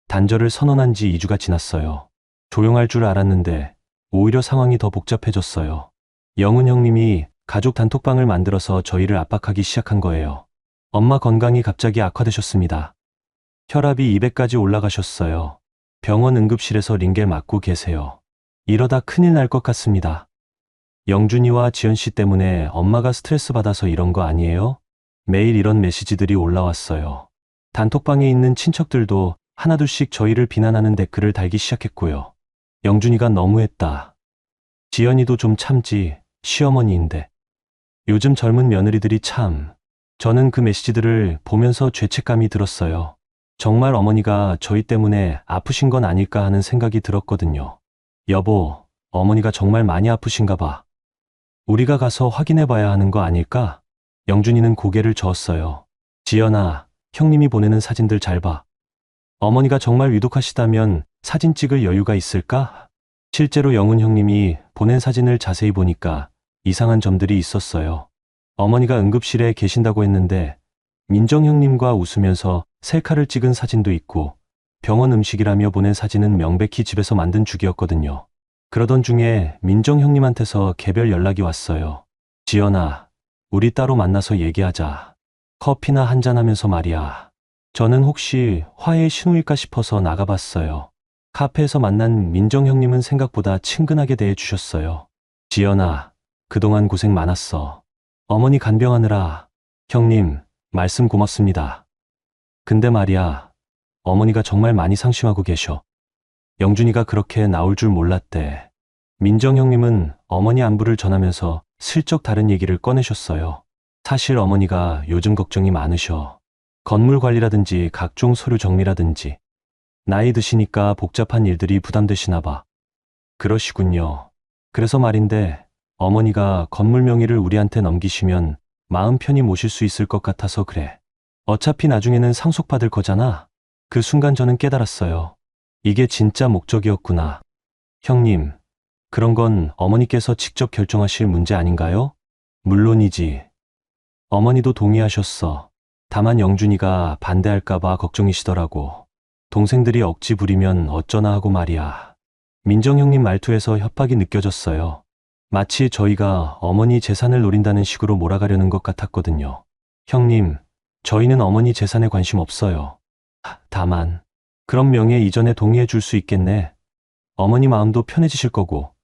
단절을 선언한 지 2주가 지났어요. 조용할 줄 알았는데 오히려 상황이 더 복잡해졌어요. 영훈 형님이 가족 단톡방을 만들어서 저희를 압박하기 시작한 거예요. 엄마 건강이 갑자기 악화되셨습니다. 혈압이 200까지 올라가셨어요. 병원 응급실에서 링겔 맞고 계세요. 이러다 큰일 날 것 같습니다. 영준이와 지연 씨 때문에 엄마가 스트레스 받아서 이런 거 아니에요? 매일 이런 메시지들이 올라왔어요. 단톡방에 있는 친척들도 하나둘씩 저희를 비난하는 댓글을 달기 시작했고요. 영준이가 너무했다. 지연이도 좀 참지, 시어머니인데. 요즘 젊은 며느리들이 참. 저는 그 메시지들을 보면서 죄책감이 들었어요. 정말 어머니가 저희 때문에 아프신 건 아닐까 하는 생각이 들었거든요. 여보, 어머니가 정말 많이 아프신가 봐. 우리가 가서 확인해 봐야 하는 거 아닐까? 영준이는 고개를 저었어요. 지연아, 형님이 보내는 사진들 잘 봐. 어머니가 정말 위독하시다면 사진 찍을 여유가 있을까? 실제로 영훈 형님이 보낸 사진을 자세히 보니까 이상한 점들이 있었어요. 어머니가 응급실에 계신다고 했는데 민정 형님과 웃으면서 셀카를 찍은 사진도 있고 병원 음식이라며 보낸 사진은 명백히 집에서 만든 죽이었거든요. 그러던 중에 민정 형님한테서 개별 연락이 왔어요. 지연아, 우리 따로 만나서 얘기하자. 커피나 한잔 하면서 말이야. 저는 혹시 화해의 신호일까 싶어서 나가봤어요. 카페에서 만난 민정 형님은 생각보다 친근하게 대해주셨어요. 지연아, 그동안 고생 많았어. 어머니 간병하느라. 형님, 말씀 고맙습니다. 근데 말이야, 어머니가 정말 많이 상심하고 계셔. 영준이가 그렇게 나올 줄 몰랐대. 민정 형님은 어머니 안부를 전하면서 슬쩍 다른 얘기를 꺼내셨어요. 사실 어머니가 요즘 걱정이 많으셔. 건물 관리라든지 각종 서류 정리라든지. 나이 드시니까 복잡한 일들이 부담되시나 봐. 그러시군요. 그래서 말인데 어머니가 건물 명의를 우리한테 넘기시면 마음 편히 모실 수 있을 것 같아서 그래. 어차피 나중에는 상속받을 거잖아. 그 순간 저는 깨달았어요. 이게 진짜 목적이었구나. 형님, 그런 건 어머니께서 직접 결정하실 문제 아닌가요? 물론이지. 어머니도 동의하셨어. 다만 영준이가 반대할까봐 걱정이시더라고. 동생들이 억지 부리면 어쩌나 하고 말이야. 민정 형님 말투에서 협박이 느껴졌어요. 마치 저희가 어머니 재산을 노린다는 식으로 몰아가려는 것 같았거든요. 형님, 저희는 어머니 재산에 관심 없어요. 다만, 그런 명예 이전에 동의해 줄 수 있겠네. 어머니 마음도 편해지실 거고,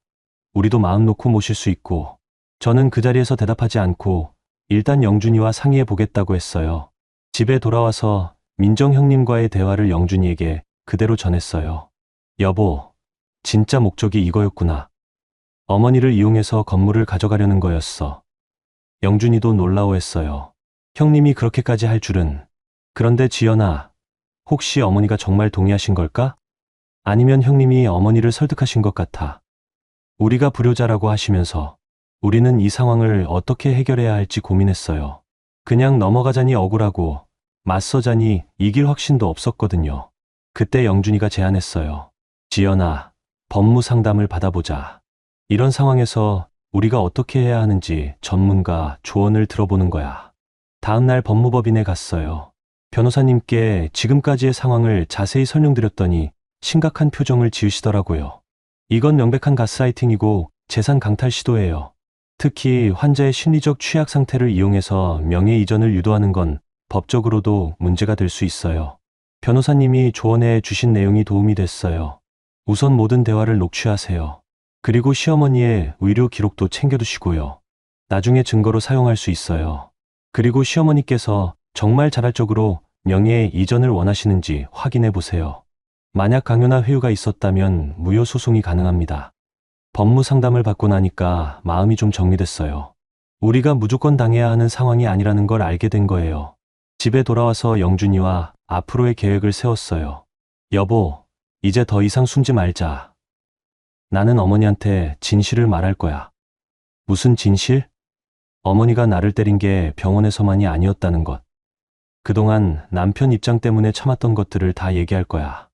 우리도 마음 놓고 모실 수 있고. 저는 그 자리에서 대답하지 않고 일단 영준이와 상의해 보겠다고 했어요. 집에 돌아와서 민정 형님과의 대화를 영준이에게 그대로 전했어요. 여보, 진짜 목적이 이거였구나. 어머니를 이용해서 건물을 가져가려는 거였어. 영준이도 놀라워했어요. 형님이 그렇게까지 할 줄은. 그런데 지연아, 혹시 어머니가 정말 동의하신 걸까? 아니면 형님이 어머니를 설득하신 것 같아. 우리가 불효자라고 하시면서 우리는 이 상황을 어떻게 해결해야 할지 고민했어요. 그냥 넘어가자니 억울하고 맞서자니 이길 확신도 없었거든요. 그때 영준이가 제안했어요. 지연아, 법무 상담을 받아보자. 이런 상황에서 우리가 어떻게 해야 하는지 전문가 조언을 들어보는 거야. 다음날 법무법인에 갔어요. 변호사님께 지금까지의 상황을 자세히 설명드렸더니 심각한 표정을 지으시더라고요. 이건 명백한 가스라이팅이고 재산 강탈 시도예요. 특히 환자의 심리적 취약 상태를 이용해서 명예 이전을 유도하는 건 법적으로도 문제가 될 수 있어요. 변호사님이 조언해 주신 내용이 도움이 됐어요. 우선 모든 대화를 녹취하세요. 그리고 시어머니의 의료 기록도 챙겨두시고요. 나중에 증거로 사용할 수 있어요. 그리고 시어머니께서 정말 자발적으로 명예 이전을 원하시는지 확인해 보세요. 만약 강요나 회유가 있었다면 무효 소송이 가능합니다. 법무 상담을 받고 나니까 마음이 좀 정리됐어요. 우리가 무조건 당해야 하는 상황이 아니라는 걸 알게 된 거예요. 집에 돌아와서 영준이와 앞으로의 계획을 세웠어요. 여보, 이제 더 이상 숨지 말자. 나는 어머니한테 진실을 말할 거야. 무슨 진실? 어머니가 나를 때린 게 병원에서만이 아니었다는 것. 그동안 남편 입장 때문에 참았던 것들을 다 얘기할 거야.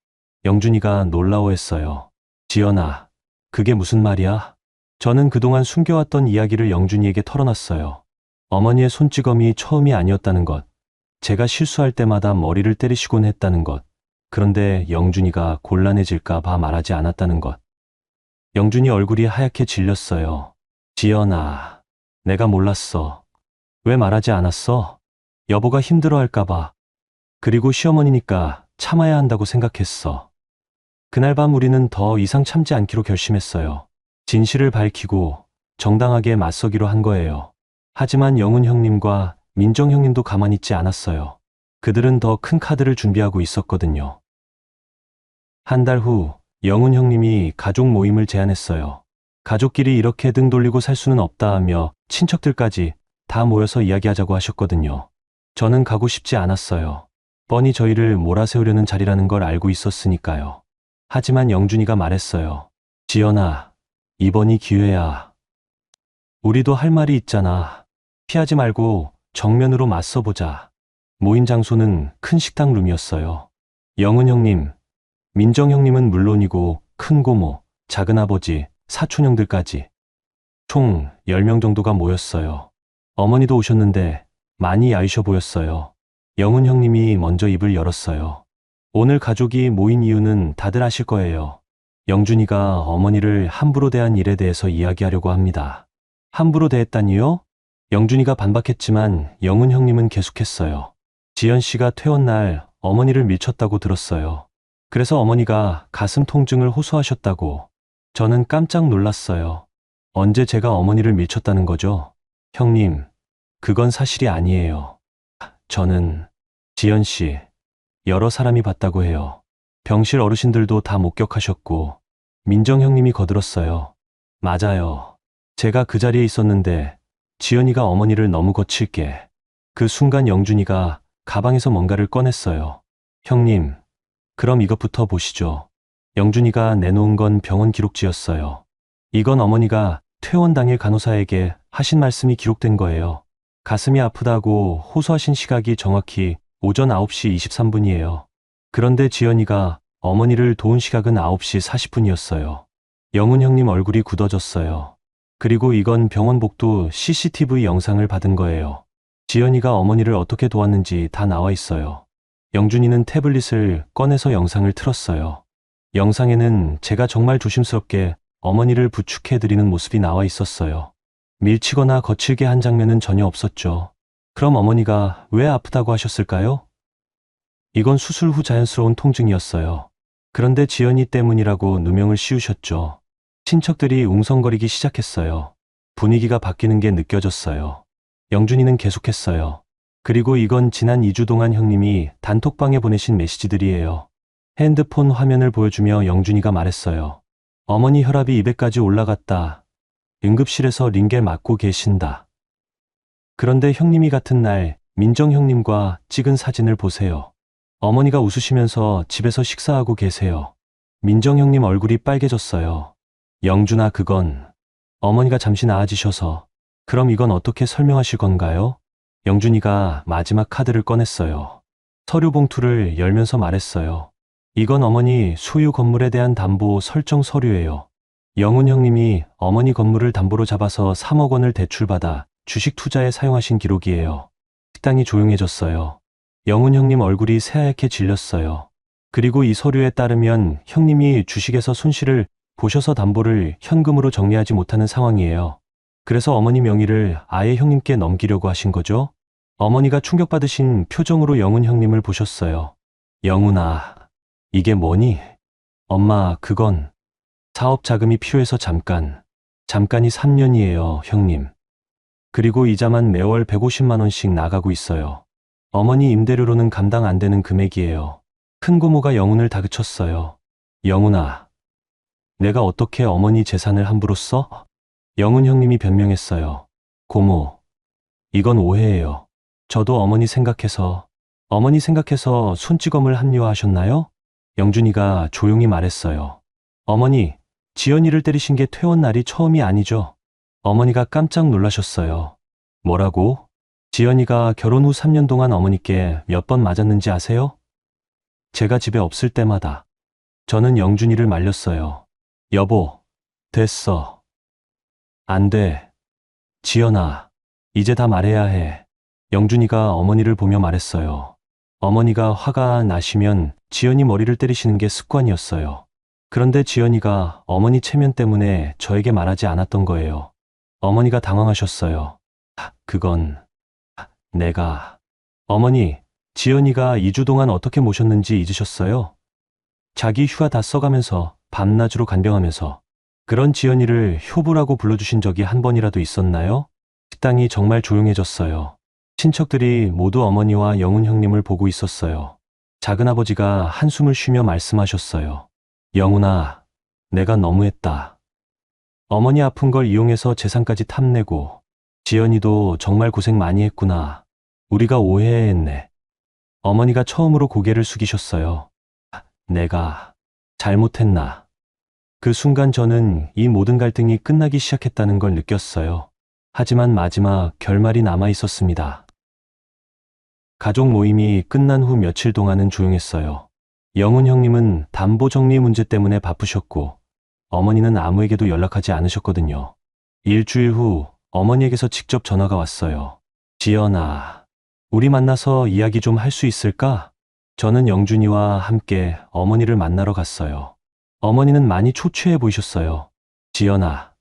영준이가 놀라워했어요. 지연아, 그게 무슨 말이야? 저는 그동안 숨겨왔던 이야기를 영준이에게 털어놨어요. 어머니의 손찌검이 처음이 아니었다는 것. 제가 실수할 때마다 머리를 때리시곤 했다는 것. 그런데 영준이가 곤란해질까 봐 말하지 않았다는 것. 영준이 얼굴이 하얗게 질렸어요. 지연아, 내가 몰랐어. 왜 말하지 않았어? 여보가 힘들어할까 봐. 그리고 시어머니니까 참아야 한다고 생각했어. 그날 밤 우리는 더 이상 참지 않기로 결심했어요. 진실을 밝히고 정당하게 맞서기로 한 거예요. 하지만 영훈 형님과 민정 형님도 가만히 있지 않았어요. 그들은 더 큰 카드를 준비하고 있었거든요. 한 달 후 영훈 형님이 가족 모임을 제안했어요. 가족끼리 이렇게 등 돌리고 살 수는 없다 하며 친척들까지 다 모여서 이야기하자고 하셨거든요. 저는 가고 싶지 않았어요. 뻔히 저희를 몰아세우려는 자리라는 걸 알고 있었으니까요. 하지만 영준이가 말했어요. 지연아, 이번이 기회야. 우리도 할 말이 있잖아. 피하지 말고 정면으로 맞서보자. 모임 장소는 큰 식당 룸이었어요. 영은 형님, 민정 형님은 물론이고 큰 고모, 작은 아버지, 사촌 형들까지 총 10명 정도가 모였어요. 어머니도 오셨는데 많이 야위셔 보였어요. 영은 형님이 먼저 입을 열었어요. 오늘 가족이 모인 이유는 다들 아실 거예요. 영준이가 어머니를 함부로 대한 일에 대해서 이야기하려고 합니다. 함부로 대했다니요? 영준이가 반박했지만 영은 형님은 계속했어요. 지연 씨가 퇴원 날 어머니를 밀쳤다고 들었어요. 그래서 어머니가 가슴 통증을 호소하셨다고. 저는 깜짝 놀랐어요. 언제 제가 어머니를 밀쳤다는 거죠? 형님, 그건 사실이 아니에요. 저는 지연 씨, 여러 사람이 봤다고 해요. 병실 어르신들도 다 목격하셨고 민정 형님이 거들었어요. 맞아요. 제가 그 자리에 있었는데 지연이가 어머니를 너무 거칠게. 그 순간 영준이가 가방에서 뭔가를 꺼냈어요. 형님, 그럼 이것부터 보시죠. 영준이가 내놓은 건 병원 기록지였어요. 이건 어머니가 퇴원 당일 간호사에게 하신 말씀이 기록된 거예요. 가슴이 아프다고 호소하신 시각이 정확히 오전 9시 23분이에요. 그런데 지연이가 어머니를 도운 시각은 9시 40분이었어요. 영훈 형님 얼굴이 굳어졌어요. 그리고 이건 병원 복도 CCTV 영상을 받은 거예요. 지연이가 어머니를 어떻게 도왔는지 다 나와 있어요. 영준이는 태블릿을 꺼내서 영상을 틀었어요. 영상에는 제가 정말 조심스럽게 어머니를 부축해드리는 모습이 나와 있었어요. 밀치거나 거칠게 한 장면은 전혀 없었죠. 그럼 어머니가 왜 아프다고 하셨을까요? 이건 수술 후 자연스러운 통증이었어요. 그런데 지연이 때문이라고 누명을 씌우셨죠. 친척들이 웅성거리기 시작했어요. 분위기가 바뀌는 게 느껴졌어요. 영준이는 계속했어요. 그리고 이건 지난 2주 동안 형님이 단톡방에 보내신 메시지들이에요. 핸드폰 화면을 보여주며 영준이가 말했어요. 어머니 혈압이 200까지 올라갔다. 응급실에서 링겔 맞고 계신다. 그런데 형님이 같은 날 민정 형님과 찍은 사진을 보세요. 어머니가 웃으시면서 집에서 식사하고 계세요. 민정 형님 얼굴이 빨개졌어요. 영준아, 그건 어머니가 잠시 나아지셔서. 그럼 이건 어떻게 설명하실 건가요? 영준이가 마지막 카드를 꺼냈어요. 서류 봉투를 열면서 말했어요. 이건 어머니 소유 건물에 대한 담보 설정 서류예요. 영훈 형님이 어머니 건물을 담보로 잡아서 3억 원을 대출받아 주식 투자에 사용하신 기록이에요. 식당이 조용해졌어요. 영훈 형님 얼굴이 새하얗게 질렸어요. 그리고 이 서류에 따르면 형님이 주식에서 손실을 보셔서 담보를 현금으로 정리하지 못하는 상황이에요. 그래서 어머니 명의를 아예 형님께 넘기려고 하신 거죠? 어머니가 충격받으신 표정으로 영훈 형님을 보셨어요. 영훈아, 이게 뭐니? 엄마, 그건 사업 자금이 필요해서 잠깐이 3년이에요, 형님. 그리고 이자만 매월 150만 원씩 나가고 있어요. 어머니 임대료로는 감당 안 되는 금액이에요. 큰 고모가 영훈을 다그쳤어요. 영훈아, 내가 어떻게 어머니 재산을 함부로 써? 영훈 형님이 변명했어요. 고모, 이건 오해예요. 저도 어머니 생각해서 손찌검을 합리화하셨나요? 영준이가 조용히 말했어요. 어머니, 지연이를 때리신 게 퇴원 날이 처음이 아니죠? 어머니가 깜짝 놀라셨어요. 뭐라고? 지연이가 결혼 후 3년 동안 어머니께 몇 번 맞았는지 아세요? 제가 집에 없을 때마다. 저는 영준이를 말렸어요. 여보, 됐어. 안 돼. 지연아, 이제 다 말해야 해. 영준이가 어머니를 보며 말했어요. 어머니가 화가 나시면 지연이 머리를 때리시는 게 습관이었어요. 그런데 지연이가 어머니 체면 때문에 저에게 말하지 않았던 거예요. 어머니가 당황하셨어요. 그건 내가. 어머니, 지연이가 2주 동안 어떻게 모셨는지 잊으셨어요? 자기 휴가 다 써가면서 밤낮으로 간병하면서. 그런 지연이를 효부라고 불러주신 적이 한 번이라도 있었나요? 식당이 정말 조용해졌어요. 친척들이 모두 어머니와 영훈 형님을 보고 있었어요. 작은아버지가 한숨을 쉬며 말씀하셨어요. 영훈아, 내가 너무했다. 어머니 아픈 걸 이용해서 재산까지 탐내고, 지연이도 정말 고생 많이 했구나. 우리가 오해했네. 어머니가 처음으로 고개를 숙이셨어요. 내가 잘못했나. 그 순간 저는 이 모든 갈등이 끝나기 시작했다는 걸 느꼈어요. 하지만 마지막 결말이 남아 있었습니다. 가족 모임이 끝난 후 며칠 동안은 조용했어요. 영훈 형님은 담보 정리 문제 때문에 바쁘셨고, 어머니는 아무에게도 연락하지 않으셨거든요. 일주일 후 어머니에게서 직접 전화가 왔어요. 지연아, 우리 만나서 이야기 좀 할 수 있을까? 저는 영준이와 함께 어머니를 만나러 갔어요. 어머니는 많이 초췌해 보이셨어요. 지연아,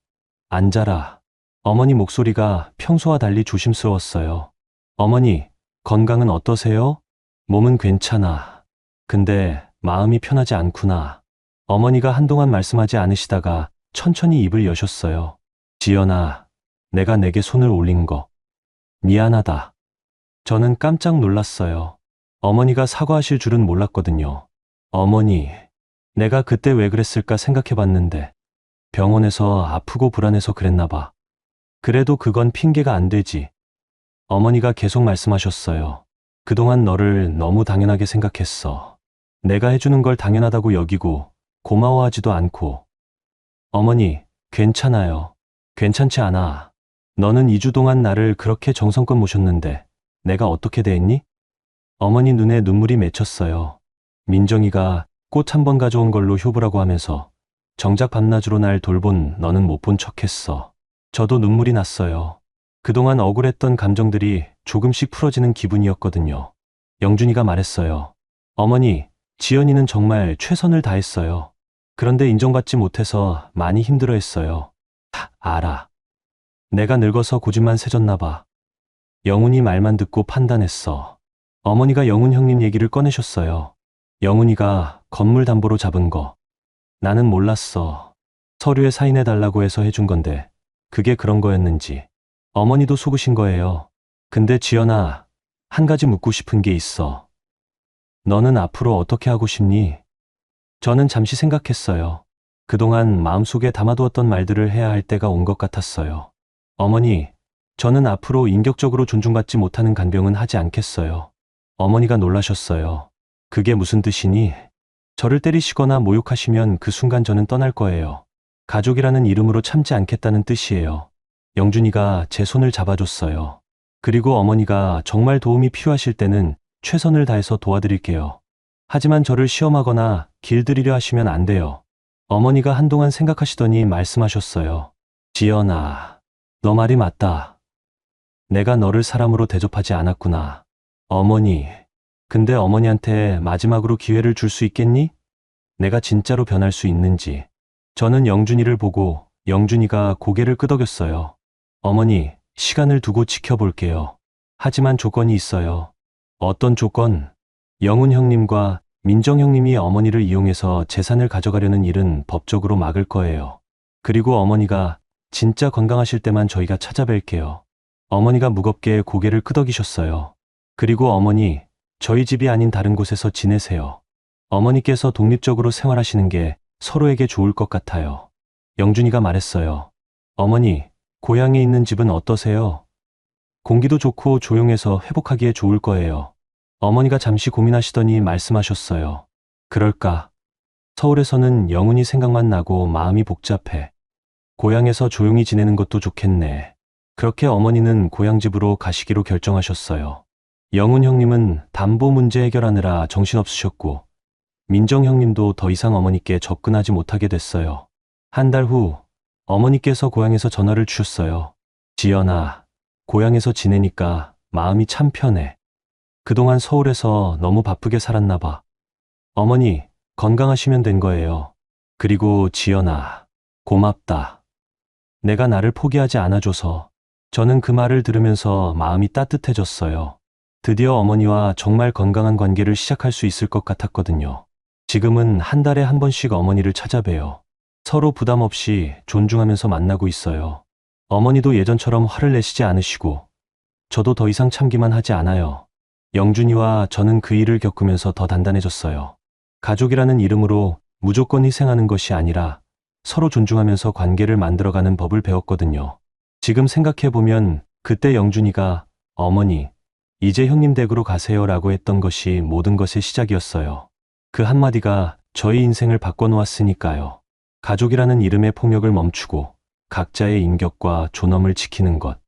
앉아라. 어머니 목소리가 평소와 달리 조심스러웠어요. 어머니, 건강은 어떠세요? 몸은 괜찮아. 근데 마음이 편하지 않구나. 어머니가 한동안 말씀하지 않으시다가 천천히 입을 여셨어요. 지연아, 내가 내게 손을 올린 거 미안하다. 저는 깜짝 놀랐어요. 어머니가 사과하실 줄은 몰랐거든요. 어머니, 내가 그때 왜 그랬을까 생각해 봤는데 병원에서 아프고 불안해서 그랬나 봐. 그래도 그건 핑계가 안 되지. 어머니가 계속 말씀하셨어요. 그동안 너를 너무 당연하게 생각했어. 내가 해주는 걸 당연하다고 여기고 고마워하지도 않고. 어머니, 괜찮아요. 괜찮지 않아. 너는 2주 동안 나를 그렇게 정성껏 모셨는데 내가 어떻게 대했니? 어머니 눈에 눈물이 맺혔어요. 민정이가 꽃 한 번 가져온 걸로 효부라고 하면서 정작 밤낮으로 날 돌본 너는 못 본 척했어. 저도 눈물이 났어요. 그동안 억울했던 감정들이 조금씩 풀어지는 기분이었거든요. 영준이가 말했어요. 어머니, 지연이는 정말 최선을 다했어요. 그런데 인정받지 못해서 많이 힘들어했어요. 알아. 내가 늙어서 고집만 세졌나 봐. 영훈이 말만 듣고 판단했어. 어머니가 영훈 형님 얘기를 꺼내셨어요. 영훈이가 건물 담보로 잡은 거. 나는 몰랐어. 서류에 사인해달라고 해서 해준 건데 그게 그런 거였는지. 어머니도 속으신 거예요. 근데 지연아, 한 가지 묻고 싶은 게 있어. 너는 앞으로 어떻게 하고 싶니? 저는 잠시 생각했어요. 그동안 마음속에 담아두었던 말들을 해야 할 때가 온 것 같았어요. 어머니, 저는 앞으로 인격적으로 존중받지 못하는 간병은 하지 않겠어요. 어머니가 놀라셨어요. 그게 무슨 뜻이니? 저를 때리시거나 모욕하시면 그 순간 저는 떠날 거예요. 가족이라는 이름으로 참지 않겠다는 뜻이에요. 영준이가 제 손을 잡아줬어요. 그리고 어머니가 정말 도움이 필요하실 때는 최선을 다해서 도와드릴게요. 하지만 저를 시험하거나 길들이려 하시면 안 돼요. 어머니가 한동안 생각하시더니 말씀하셨어요. 지연아, 너 말이 맞다. 내가 너를 사람으로 대접하지 않았구나. 어머니, 근데 어머니한테 마지막으로 기회를 줄 수 있겠니? 내가 진짜로 변할 수 있는지. 저는 영준이를 보고 영준이가 고개를 끄덕였어요. 어머니, 시간을 두고 지켜볼게요. 하지만 조건이 있어요. 어떤 조건? 영훈 형님과 민정 형님이 어머니를 이용해서 재산을 가져가려는 일은 법적으로 막을 거예요. 그리고 어머니가 진짜 건강하실 때만 저희가 찾아뵐게요. 어머니가 무겁게 고개를 끄덕이셨어요. 그리고 어머니, 저희 집이 아닌 다른 곳에서 지내세요. 어머니께서 독립적으로 생활하시는 게 서로에게 좋을 것 같아요. 영준이가 말했어요. 어머니, 고향에 있는 집은 어떠세요? 공기도 좋고 조용해서 회복하기에 좋을 거예요. 어머니가 잠시 고민하시더니 말씀하셨어요. 그럴까? 서울에서는 영훈이 생각만 나고 마음이 복잡해. 고향에서 조용히 지내는 것도 좋겠네. 그렇게 어머니는 고향집으로 가시기로 결정하셨어요. 영훈 형님은 담보 문제 해결하느라 정신없으셨고, 민정 형님도 더 이상 어머니께 접근하지 못하게 됐어요. 한 달 후, 어머니께서 고향에서 전화를 주셨어요. 지연아, 고향에서 지내니까 마음이 참 편해. 그동안 서울에서 너무 바쁘게 살았나 봐. 어머니, 건강하시면 된 거예요. 그리고 지연아, 고맙다. 내가 나를 포기하지 않아줘서. 저는 그 말을 들으면서 마음이 따뜻해졌어요. 드디어 어머니와 정말 건강한 관계를 시작할 수 있을 것 같았거든요. 지금은 한 달에 한 번씩 어머니를 찾아봬요. 서로 부담 없이 존중하면서 만나고 있어요. 어머니도 예전처럼 화를 내시지 않으시고, 저도 더 이상 참기만 하지 않아요. 영준이와 저는 그 일을 겪으면서 더 단단해졌어요. 가족이라는 이름으로 무조건 희생하는 것이 아니라 서로 존중하면서 관계를 만들어가는 법을 배웠거든요. 지금 생각해보면 그때 영준이가 어머니, 이제 형님 댁으로 가세요라고 했던 것이 모든 것의 시작이었어요. 그 한마디가 저희 인생을 바꿔놓았으니까요. 가족이라는 이름의 폭력을 멈추고 각자의 인격과 존엄을 지키는 것.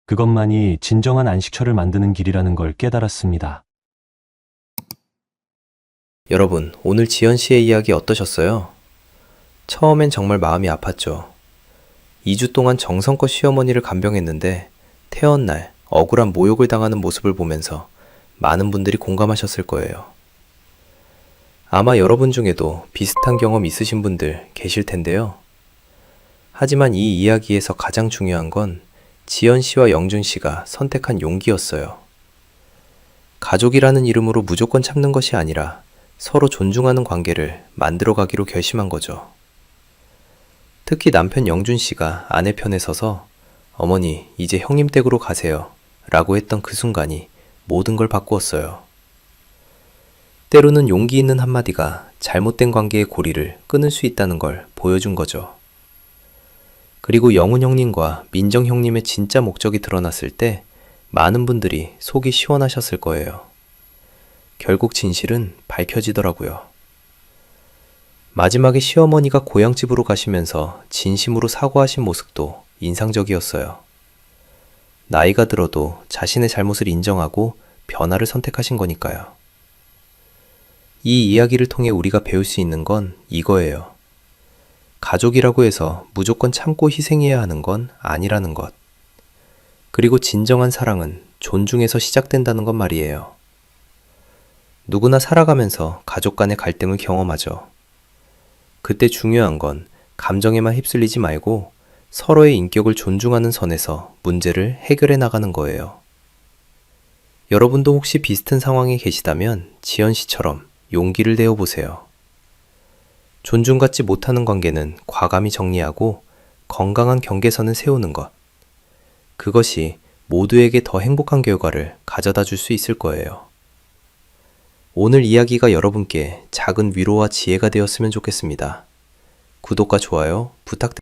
그것만이 진정한 안식처를 만드는 길이라는 걸 깨달았습니다. 여러분, 오늘 지연 씨의 이야기 어떠셨어요? 처음엔 정말 마음이 아팠죠. 2주 동안 정성껏 시어머니를 간병했는데 퇴원 날 억울한 모욕을 당하는 모습을 보면서 많은 분들이 공감하셨을 거예요. 아마 여러분 중에도 비슷한 경험 있으신 분들 계실 텐데요. 하지만 이 이야기에서 가장 중요한 건 지연 씨와 영준 씨가 선택한 용기였어요. 가족이라는 이름으로 무조건 참는 것이 아니라 서로 존중하는 관계를 만들어가기로 결심한 거죠. 특히 남편 영준 씨가 아내 편에 서서 어머니, 이제 형님 댁으로 가세요 라고 했던 그 순간이 모든 걸 바꾸었어요. 때로는 용기 있는 한마디가 잘못된 관계의 고리를 끊을 수 있다는 걸 보여준 거죠. 그리고 영훈 형님과 민정 형님의 진짜 목적이 드러났을 때 많은 분들이 속이 시원하셨을 거예요. 결국 진실은 밝혀지더라고요. 마지막에 시어머니가 고향집으로 가시면서 진심으로 사과하신 모습도 인상적이었어요. 나이가 들어도 자신의 잘못을 인정하고 변화를 선택하신 거니까요. 이 이야기를 통해 우리가 배울 수 있는 건 이거예요. 가족이라고 해서 무조건 참고 희생해야 하는 건 아니라는 것. 그리고 진정한 사랑은 존중에서 시작된다는 것 말이에요. 누구나 살아가면서 가족 간의 갈등을 경험하죠. 그때 중요한 건 감정에만 휩쓸리지 말고 서로의 인격을 존중하는 선에서 문제를 해결해 나가는 거예요. 여러분도 혹시 비슷한 상황에 계시다면 지연 씨처럼 용기를 내어보세요. 존중받지 못하는 관계는 과감히 정리하고 건강한 경계선을 세우는 것. 그것이 모두에게 더 행복한 결과를 가져다 줄 수 있을 거예요. 오늘 이야기가 여러분께 작은 위로와 지혜가 되었으면 좋겠습니다. 구독과 좋아요 부탁드립니다.